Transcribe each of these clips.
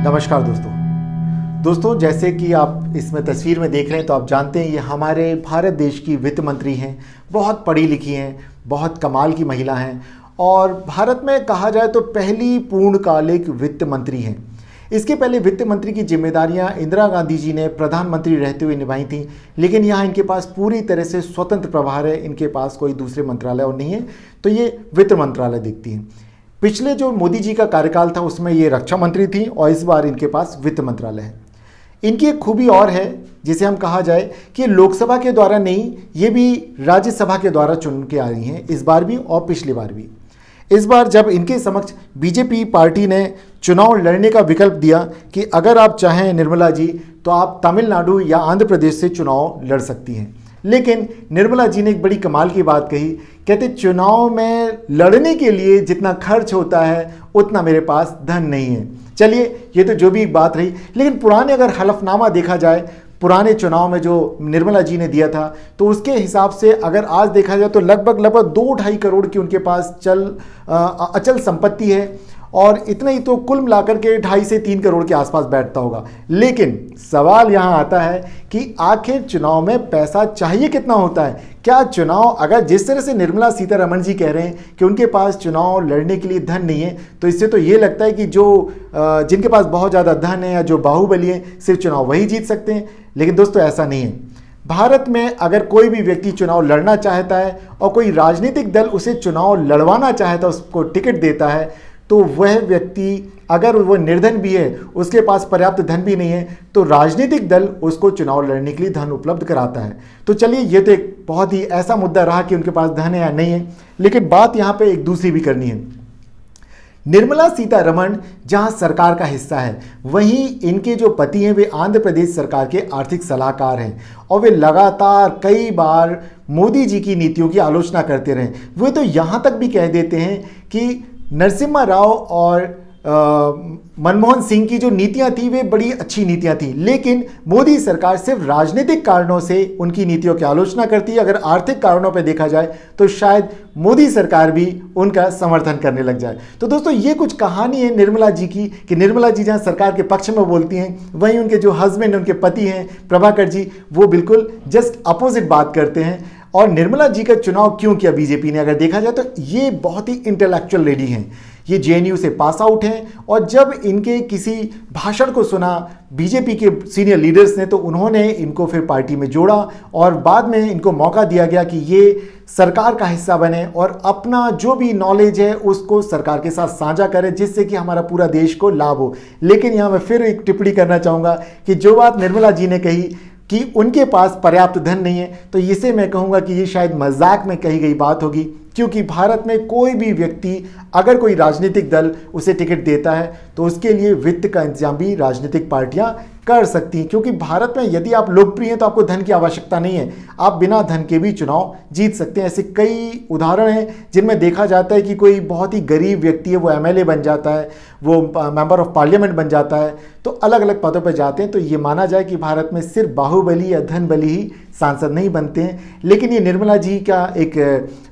नमस्कार दोस्तों, जैसे कि आप इसमें तस्वीर में देख रहे हैं तो आप जानते हैं ये हमारे भारत देश की वित्त मंत्री हैं। बहुत पढ़ी लिखी हैं, बहुत कमाल की महिला हैं और भारत में कहा जाए तो पहली पूर्णकालिक वित्त मंत्री हैं। इसके पहले वित्त मंत्री की जिम्मेदारियां इंदिरा गांधी जी ने प्रधानमंत्री रहते हुए निभाई थी, लेकिन यहाँ इनके पास पूरी तरह से स्वतंत्र प्रभार है, इनके पास कोई दूसरे मंत्रालय और नहीं है, तो ये वित्त मंत्रालय दिखती हैं। पिछले जो मोदी जी का कार्यकाल था उसमें ये रक्षा मंत्री थी और इस बार इनके पास वित्त मंत्रालय है। इनकी एक खूबी और है जिसे हम कहा जाए कि लोकसभा के द्वारा नहीं, ये भी राज्यसभा के द्वारा चुन के आ रही हैं, इस बार भी और पिछली बार भी। इस बार जब इनके समक्ष बीजेपी पार्टी ने चुनाव लड़ने का विकल्प दिया कि अगर आप चाहें निर्मला जी तो आप तमिलनाडु या आंध्र प्रदेश से चुनाव लड़ सकती हैं, लेकिन निर्मला जी ने एक बड़ी कमाल की बात कही। कहते चुनाव में लड़ने के लिए जितना खर्च होता है उतना मेरे पास धन नहीं है। चलिए, ये तो जो भी बात रही, लेकिन पुराने अगर हलफनामा देखा जाए, पुराने चुनाव में जो निर्मला जी ने दिया था तो उसके हिसाब से अगर आज देखा जाए तो लगभग 2-2.5 करोड़ की उनके पास अचल संपत्ति है और इतना ही तो कुल मिलाकर के 2.5 से 3 करोड़ के आसपास बैठता होगा। लेकिन सवाल यहाँ आता है कि आखिर चुनाव में पैसा चाहिए कितना होता है? क्या चुनाव, अगर जिस तरह से निर्मला सीतारमण जी कह रहे हैं कि उनके पास चुनाव लड़ने के लिए धन नहीं है, तो इससे तो ये लगता है कि जिनके पास बहुत ज़्यादा धन है या जो बाहुबली है सिर्फ चुनाव वही जीत सकते हैं। लेकिन दोस्तों ऐसा नहीं है। भारत में अगर कोई भी व्यक्ति चुनाव लड़ना चाहता है और कोई राजनीतिक दल उसे चुनाव लड़वाना चाहता है, उसको टिकट देता है, तो वह व्यक्ति अगर वो निर्धन भी है, उसके पास पर्याप्त धन भी नहीं है, तो राजनीतिक दल उसको चुनाव लड़ने के लिए धन उपलब्ध कराता है। तो चलिए, ये तो एक बहुत ही ऐसा मुद्दा रहा कि उनके पास धन है या नहीं है, लेकिन बात यहाँ पे एक दूसरी भी करनी है। निर्मला सीतारमण जहां सरकार का हिस्सा है, वहीं इनके जो पति हैं वे आंध्र प्रदेश सरकार के आर्थिक सलाहकार हैं और वे लगातार कई बार मोदी जी की नीतियों की आलोचना करते रहे। वे तो यहां तक भी कह देते हैं कि नरसिम्हा राव और मनमोहन सिंह की जो नीतियां थी वे बड़ी अच्छी नीतियां थी, लेकिन मोदी सरकार सिर्फ राजनीतिक कारणों से उनकी नीतियों की आलोचना करती है। अगर आर्थिक कारणों पर देखा जाए तो शायद मोदी सरकार भी उनका समर्थन करने लग जाए। तो दोस्तों, ये कुछ कहानी है निर्मला जी की कि निर्मला जी जहां सरकार के पक्ष में बोलती हैं, वहीं उनके जो हस्बैंड, उनके पति हैं प्रभाकर जी, वो बिल्कुल जस्ट अपोजिट बात करते हैं। और निर्मला जी का चुनाव क्यों किया बीजेपी ने, अगर देखा जाए तो ये बहुत ही इंटेलेक्चुअल लेडी हैं। ये जेएनयू से पास आउट हैं और जब इनके किसी भाषण को सुना बीजेपी के सीनियर लीडर्स ने, तो उन्होंने इनको फिर पार्टी में जोड़ा और बाद में इनको मौका दिया गया कि ये सरकार का हिस्सा बने और अपना जो भी नॉलेज है उसको सरकार के साथ साझा करें, जिससे कि हमारा पूरा देश को लाभ हो। लेकिन यहाँ मैं फिर एक टिप्पणी करना चाहूँगा कि जो बात निर्मला जी ने कही कि उनके पास पर्याप्त धन नहीं है, तो इसे मैं कहूँगा कि ये शायद मजाक में कही गई बात होगी, क्योंकि भारत में कोई भी व्यक्ति, अगर कोई राजनीतिक दल उसे टिकट देता है तो उसके लिए वित्त का इंतजाम भी राजनीतिक पार्टियां कर सकती हैं। क्योंकि भारत में यदि आप लोकप्रिय हैं तो आपको धन की आवश्यकता नहीं है, आप बिना धन के भी चुनाव जीत सकते हैं। ऐसे कई उदाहरण हैं जिनमें देखा जाता है कि कोई बहुत ही गरीब व्यक्ति है, वो एमएलए बन जाता है, वो मेंबर ऑफ पार्लियामेंट बन जाता है, तो अलग अलग पदों पर जाते हैं। तो ये माना जाए कि भारत में सिर्फ बाहुबली या धन बली ही सांसद नहीं बनते हैं। लेकिन ये निर्मला जी का एक,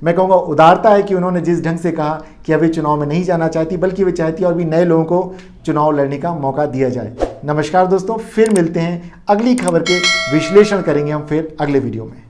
मैं कहूँगा, उदारता है कि उन्होंने जिस ढंग से कहा कि अभी चुनाव में नहीं जाना चाहती, बल्कि वे चाहती है और भी नए लोगों को चुनाव लड़ने का मौका दिया जाए। नमस्कार दोस्तों, फिर मिलते हैं, अगली खबर के विश्लेषण करेंगे हम फिर अगले वीडियो में।